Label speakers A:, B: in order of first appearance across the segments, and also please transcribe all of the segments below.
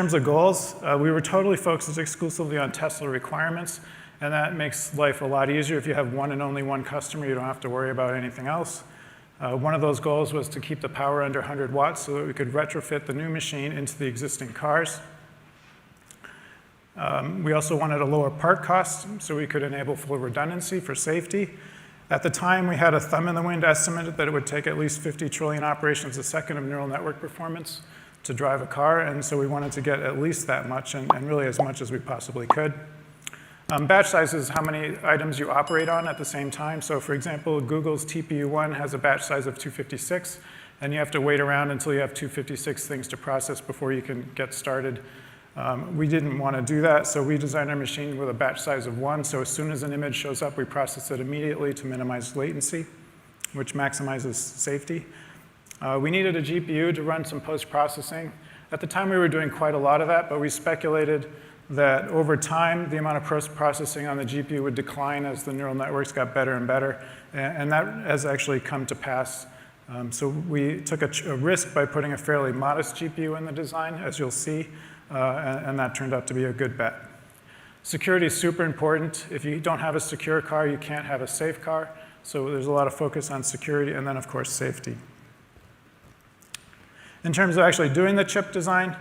A: terms of goals, we were totally focused exclusively on Tesla requirements, and that makes life a lot easier. If you have one and only one customer, you don't have to worry about anything else. One of those goals was to keep the power under 100 watts so that we could retrofit the new machine into the existing cars. We also wanted a lower part cost so we could enable full redundancy for safety. At the time, we had a thumb-in-the-wind estimate that it would take at least 50 trillion operations a second of neural network performance to drive a car, and so we wanted to get at least that much, and really as much as we possibly could. Batch size is how many items you operate on at the same time. So for example, Google's TPU-1 has a batch size of 256, and you have to wait around until you have 256 things to process before you can get started. We didn't want to do that, so we designed our machine with a batch size of 1. So as soon as an image shows up, we process it immediately to minimize latency, which maximizes safety. We needed a GPU to run some post-processing. At the time, we were doing quite a lot of that, but we speculated that over time, the amount of post-processing on the GPU would decline as the neural networks got better and better, and that has actually come to pass. So we took a risk by putting a fairly modest GPU in the design, as you'll see, and that turned out to be a good bet. Security is super important. If you don't have a secure car, you can't have a safe car, so there's a lot of focus on security, and then, of course, safety. In terms of actually doing the chip design,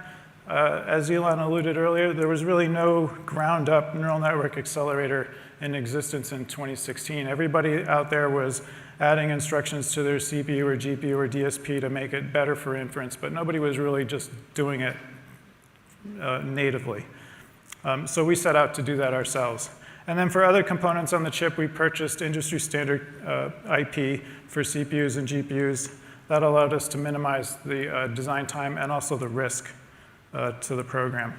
A: as Elon alluded earlier, there was really no ground-up neural network accelerator in existence in 2016. Everybody out there was adding instructions to their CPU or GPU or DSP to make it better for inference, but nobody was really just doing it natively. So we set out to do that ourselves. And then for other components on the chip, we purchased industry-standard IP for CPUs and GPUs. That allowed us to minimize the design time and also the risk to the program.